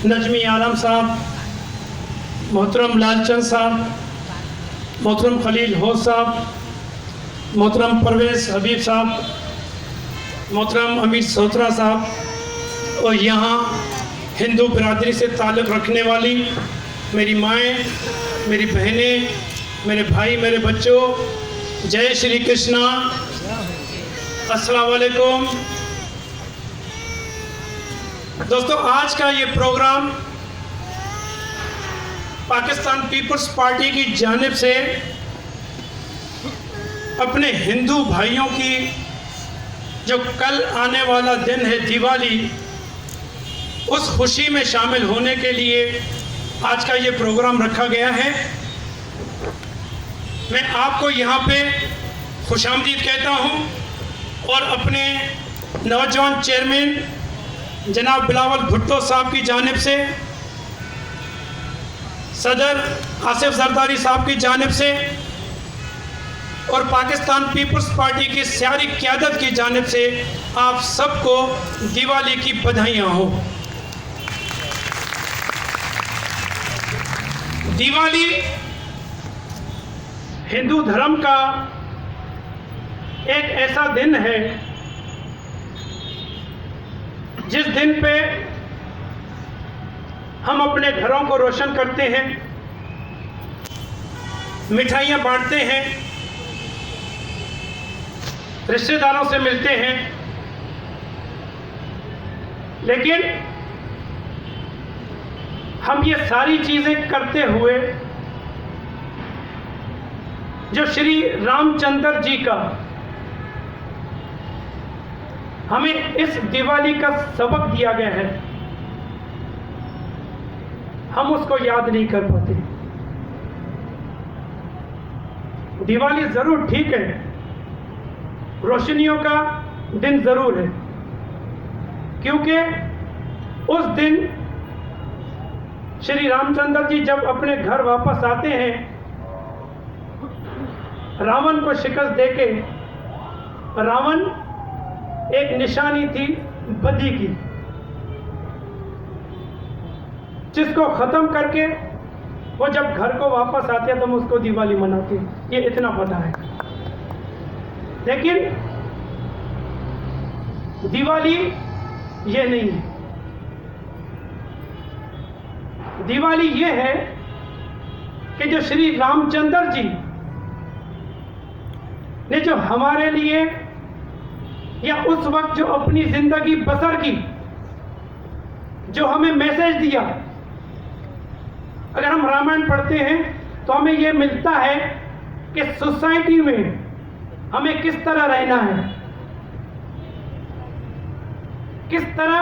नजमी आलम साहब, मोहतरम लालचंद साहब, मोहतरम खलील हो साहब, मोहतरम परवेज़ हबीब साहब, मोहतरम अमीर सोत्रा साहब और यहाँ हिंदू बिरादरी से ताल्लुक़ रखने वाली मेरी माएँ, मेरी बहनें, मेरे भाई, मेरे बच्चों, जय श्री कृष्णा, अस्सलाम वालेकुम। दोस्तों, आज का ये प्रोग्राम पाकिस्तान पीपल्स पार्टी की जानिब से अपने हिंदू भाइयों की जो कल आने वाला दिन है दिवाली, उस खुशी में शामिल होने के लिए आज का ये प्रोग्राम रखा गया है। मैं आपको यहाँ पे खुशामदीद कहता हूँ और अपने नौजवान चेयरमैन जनाब बिलावल भुट्टो साहब की जानिब से, सदर आसिफ जरदारी साहब की जानिब से और पाकिस्तान पीपल्स पार्टी की सारी क़यादत की जानिब से आप सबको दिवाली की बधाइयाँ हो। दिवाली हिंदू धर्म का एक ऐसा दिन है जिस दिन पे हम अपने घरों को रोशन करते हैं, मिठाइयाँ बांटते हैं, रिश्तेदारों से मिलते हैं, लेकिन हम ये सारी चीज़ें करते हुए जो श्री रामचंद्र जी का हमें इस दिवाली का सबक दिया गया है, हम उसको याद नहीं कर पाते। दिवाली ज़रूर ठीक है, रोशनियों का दिन ज़रूर है, क्योंकि उस दिन श्री रामचंद्र जी जब अपने घर वापस आते हैं, रावण को शिकस्त देके, रावण एक निशानी थी बदी की, जिसको ख़त्म करके वो जब घर को वापस आते हैं तो हम उसको दिवाली मनाते हैं, ये इतना पता है। लेकिन दिवाली ये नहीं है। दिवाली ये है कि जो श्री रामचंद्र जी ने जो हमारे लिए या उस वक्त जो अपनी ज़िंदगी बसर की, जो हमें मैसेज दिया, अगर हम रामायण पढ़ते हैं तो हमें ये मिलता है कि सोसाइटी में हमें किस तरह रहना है, किस तरह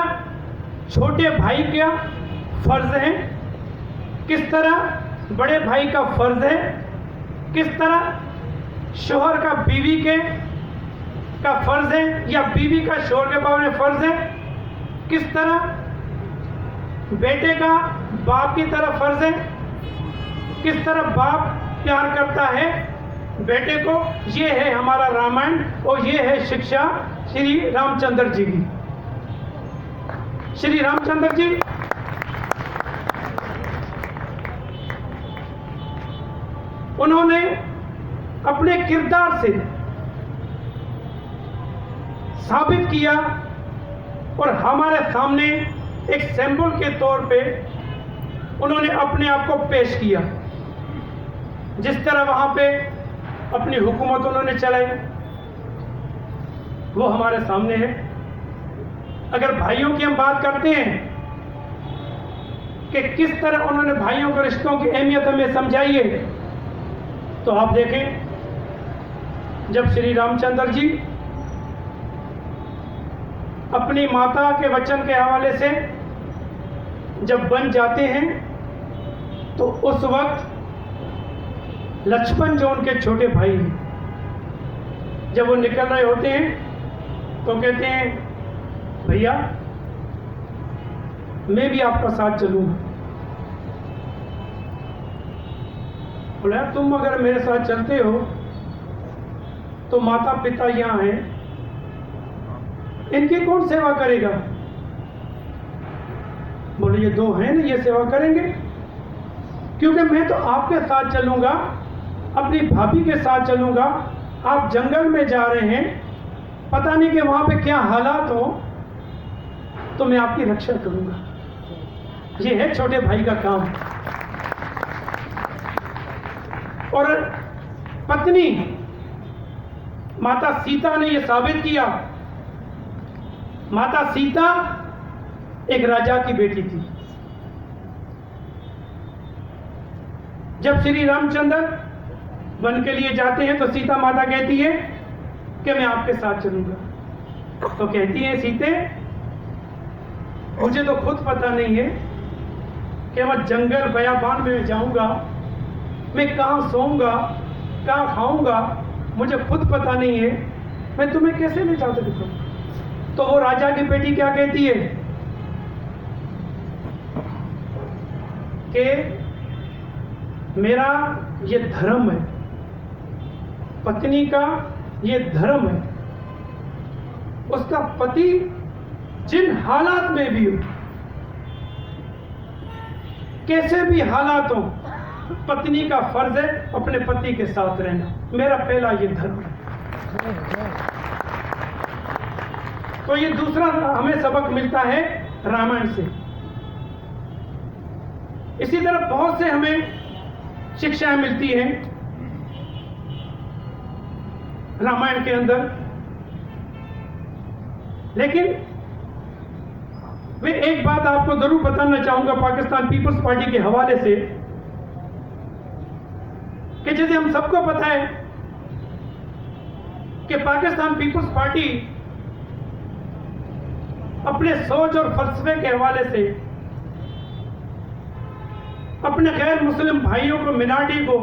छोटे भाई का फर्ज है, किस तरह बड़े भाई का फर्ज है, किस तरह शोहर का बीवी का फर्ज है या बीवी का शोहर के बारे में फर्ज है, किस तरह बेटे का बाप की तरह फर्ज है, किस तरह बाप प्यार करता है बेटे को। ये है हमारा रामायण और ये है शिक्षा श्री रामचंद्र जी की। श्री रामचंद्र जी उन्होंने अपने किरदार से साबित किया और हमारे सामने एक सिंबल के तौर पे उन्होंने अपने आप को पेश किया। जिस तरह वहाँ पे अपनी हुकूमत उन्होंने चलाई, वो हमारे सामने है। अगर भाइयों की हम बात करते हैं कि किस तरह उन्होंने भाइयों के रिश्तों की अहमियत हमें समझाई है, तो आप देखें, जब श्री रामचंद्र जी अपनी माता के वचन के हवाले से जब बन जाते हैं, तो उस वक्त लक्ष्मण जो उनके छोटे भाई हैं, जब वो निकल रहे होते हैं तो कहते हैं, भैया मैं भी आपका साथ चलूँगा। बोला, तुम अगर मेरे साथ चलते हो तो माता पिता यहाँ हैं, इनकी कौन सेवा करेगा? बोले ये दो हैं ना, ये सेवा करेंगे, क्योंकि मैं तो आपके साथ चलूंगा, अपनी भाभी के साथ चलूंगा। आप जंगल में जा रहे हैं, पता नहीं कि वहां पे क्या हालात हो, तो मैं आपकी रक्षा करूंगा। ये है छोटे भाई का काम। और पत्नी माता सीता ने यह साबित किया। माता सीता एक राजा की बेटी थी। जब श्री रामचंद्र वन के लिए जाते हैं तो सीता माता कहती है कि मैं आपके साथ चलूंगा। तो कहती है सीते, मुझे तो खुद पता नहीं है कि मैं जंगल बयाबान में जाऊंगा, मैं कहाँ सोऊंगा, कहाँ खाऊंगा, मुझे खुद पता नहीं है, मैं तुम्हें कैसे ले जा सकता हूं। तो वो राजा की बेटी क्या कहती है कि मेरा ये धर्म है, पत्नी का ये धर्म है, उसका पति जिन हालात में भी हो, कैसे भी हालात हो, पत्नी का फर्ज है अपने पति के साथ रहना। मेरा पहला ये धर्म है। तो ये दूसरा हमें सबक मिलता है रामायण से। इसी तरह बहुत से हमें शिक्षाएं मिलती हैं रामायण के अंदर। लेकिन मैं एक बात आपको जरूर बताना चाहूंगा पाकिस्तान पीपल्स पार्टी के हवाले से, कि जैसे हम सबको पता है कि पाकिस्तान पीपल्स पार्टी अपने सोच और फलसफे के हवाले से अपने गैर मुस्लिम भाइयों को, मिनाटी को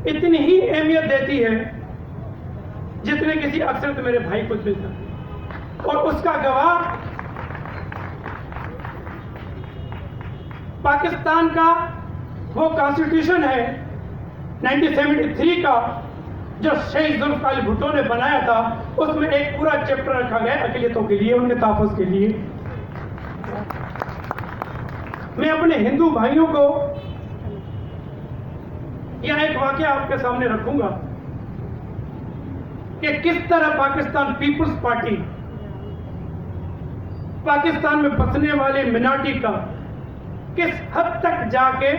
इतनी ही अहमियत देती है जितने किसी अक्सर मेरे भाई को मिलता है। और उसका गवाह पाकिस्तान का वो कॉन्स्टिट्यूशन है 1973 का, जो शहीद जुल्फ़िकार अली भुट्टो ने बनाया था। उसमें एक पूरा चैप्टर रखा गया अक़लियतों के लिए, उनके तहफ़्फ़ुज़ के लिए। मैं अपने हिंदू भाइयों को यह एक वाक़या आपके सामने रखूंगा कि किस तरह पाकिस्तान पीपल्स पार्टी पाकिस्तान में बसने वाले मिनाटी का किस हद तक जाके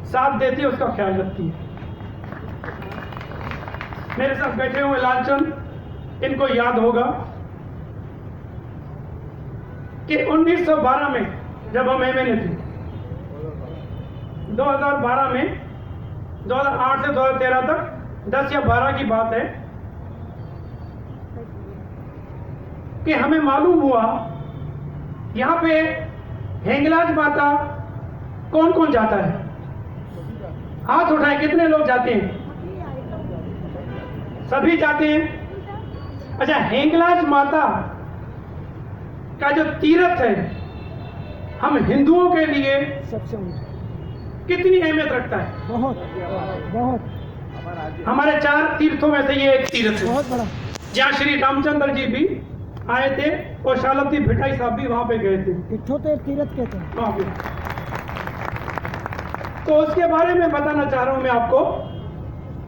साथ देती है, उसका ख्याल रखती है। मेरे साथ बैठे हुए लालचंद, इनको याद होगा कि 1912 में जब हम एमएनए थे, 2012 में 2008 से 2013 तक 10 या 12 की बात है कि हमें मालूम हुआ यहां पे हिंगलाज माता कौन कौन जाता है। हाथ उठाए, कितने लोग जाते हैं? सभी जाते हैं। अच्छा, हिंगलाज माता का जो तीर्थ है हम हिंदुओं के लिए कितनी अहमियत रखता है? बहुत बहुत। हमारे 4 तीर्थों में से ये एक तीर्थ है, बहुत बड़ा। जहाँ श्री रामचंद्र जी भी आए थे और शालब्दी भिटाई साहब भी वहां पे गए थे। एक छोटे तीर्थ कहते हैं वहां पे। तो उसके बारे में बताना चाह रहा हूं मैं आपको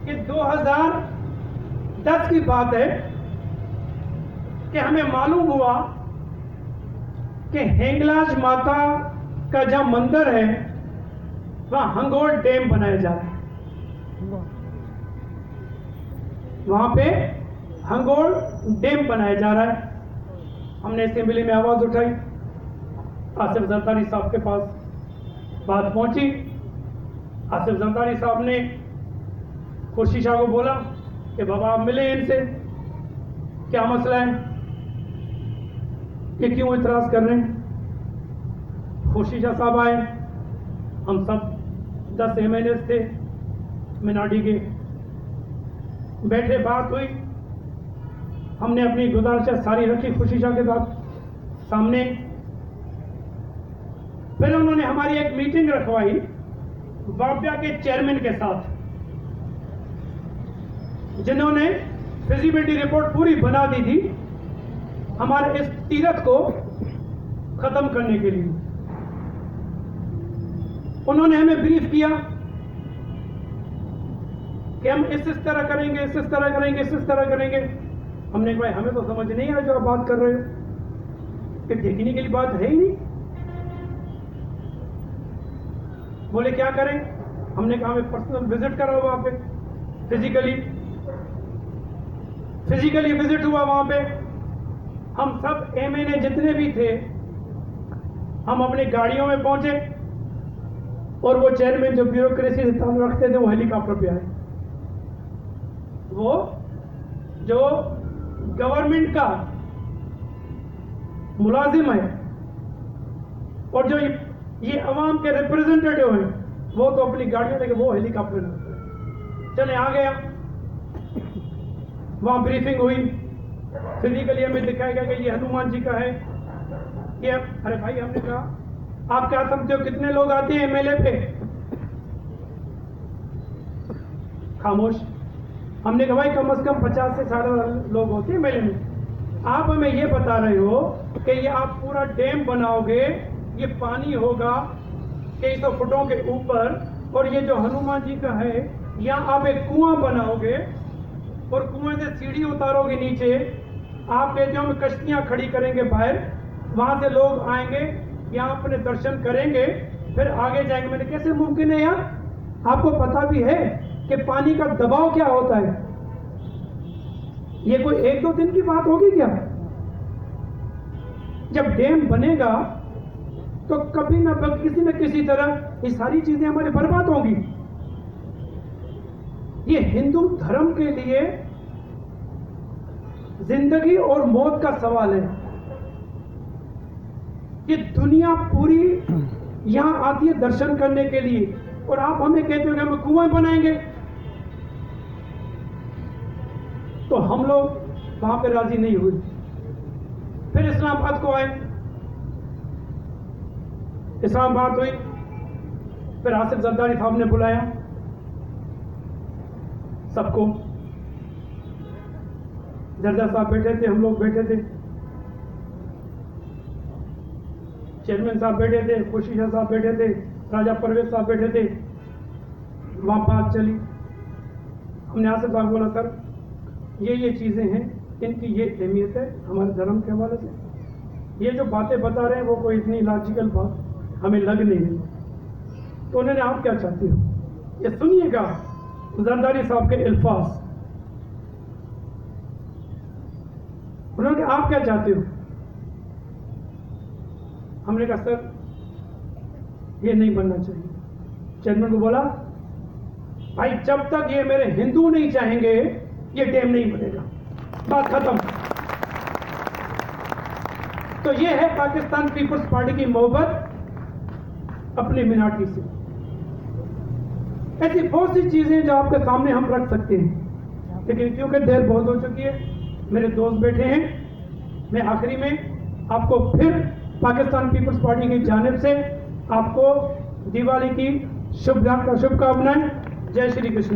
कि 2010 की बात है कि हमें मालूम हुआ कि हिंगलाज माता का जहां मंदिर है वहां हंगोल डैम बनाया जा रहा है। वहां पे हंगोल डैम बनाया जा रहा है। हमने असेंबली में आवाज उठाई, आसिफ जरदारी साहब के पास बात पहुंची। आसिफ जरदारी साहब ने खुर्शी शाह को बोला कि बाबा आप मिले इनसे, क्या मसला है, कि क्यों इतराज कर रहे हैं। खुर्शी शाह साहब आए, हम सब 10 एमएनए थे मिनाडी के, बैठे, बात हुई। हमने अपनी गुजारिश सारी रखी खुर्शी शाह के साथ सामने। फिर उन्होंने हमारी एक मीटिंग रखवाई वाव्या के चेयरमैन के साथ, जिन्होंने फिजिबिलिटी रिपोर्ट पूरी बना दी थी हमारे इस तीर्थ को खत्म करने के लिए। उन्होंने हमें ब्रीफ किया कि हम इस तरह करेंगे, इस तरह करेंगे, इस तरह करेंगे। हमने कहा भाई हमें तो समझ नहीं आ रहा जो आप बात कर रहे हो, कि टेक्निकली बात है ही नहीं। बोले क्या करें? हमने कहा हमें पर्सनल विजिट करा वहां पे, फिजिकली विजिट हुआ वहां पे। हम सब एमएनए जितने भी थे, हम अपनी गाड़ियों में पहुंचे और वो चेयरमैन जो ब्यूरोक्रेसी से ताल्लुक रखते थे वो हेलीकॉप्टर पे आए। वो जो गवर्नमेंट का मुलाजिम है और जो ये अवाम के रिप्रेजेंटेटिव हैं, वो तो अपनी गाड़ियां लेके वो हेलीकॉप्टर में चले आ गया। वहां ब्रीफिंग हुई, फिजिकली हमें दिखाया गया कि ये हनुमान जी का है। कि अरे भाई, हमने कहा आप क्या समझते हो कितने लोग आते हैं एमएलए पे? खामोश। हमने कहा भाई कम से कम 50 से 60 लोग होते हैं एमएलए में। आप हमें ये बता रहे हो कि ये आप पूरा डैम बनाओगे, ये पानी होगा 2300 फुटों के ऊपर, और ये जो हनुमान जी का है यहाँ आप एक कुआं बनाओगे और कुएं से सीढ़ी उतारोगे नीचे। आप कहते हो हम कश्तियां खड़ी करेंगे बाहर, वहां से लोग आएंगे, यहाँ अपने दर्शन करेंगे, फिर आगे जाएंगे। मैंने कैसे मुमकिन है यार? आपको पता भी है कि पानी का दबाव क्या होता है? ये कोई 1-2 दिन की बात होगी क्या? जब डैम बनेगा तो कभी ना किसी न किसी तरह ये सारी चीजें हमारी बर्बाद होंगी। ये हिंदू धर्म के लिए जिंदगी और मौत का सवाल है। ये दुनिया पूरी यहां आती है दर्शन करने के लिए, और आप हमें कहते हो कि हम कुएं बनाएंगे। तो हम लोग वहां पे राजी नहीं हुए। फिर इस्लामाबाद को आए, इस्लामाबाद हुई, फिर आसिफ जरदारी साहब ने बुलाया सबको। जरदा साहब बैठे थे, हम लोग बैठे थे, चेयरमैन साहब बैठे थे, खुशी शाह साहब बैठे थे, राजा परवेज साहब बैठे थे। वहां बात चली। हमने आसिफ साहब बोला सर ये चीजें हैं, इनकी ये अहमियत है हमारे धर्म के हवाले से। ये जो बातें बता रहे हैं वो कोई इतनी लॉजिकल बात हमें लग नहीं रही। तो उन्होंने आप क्या चाहते हो, ये सुनिएगा जरदारी साहब के अल्फाज। उन्होंने कहा आप क्या चाहते हो? हमने कहा सर ये नहीं बनना चाहिए। चेयरमैन को बोला भाई जब तक ये मेरे हिंदू नहीं चाहेंगे ये डैम नहीं बनेगा, बात खत्म। तो ये है पाकिस्तान पीपल्स पार्टी की मोहब्बत अपने मिनाटी से। ऐसी बहुत सी चीजें जो आपके सामने हम रख सकते हैं, लेकिन क्योंकि देर बहुत हो चुकी है, मेरे दोस्त बैठे हैं, मैं आखिरी में आपको फिर पाकिस्तान पीपल्स पार्टी की जानिब से आपको दिवाली की शुभकामनाएं। जय श्री कृष्ण।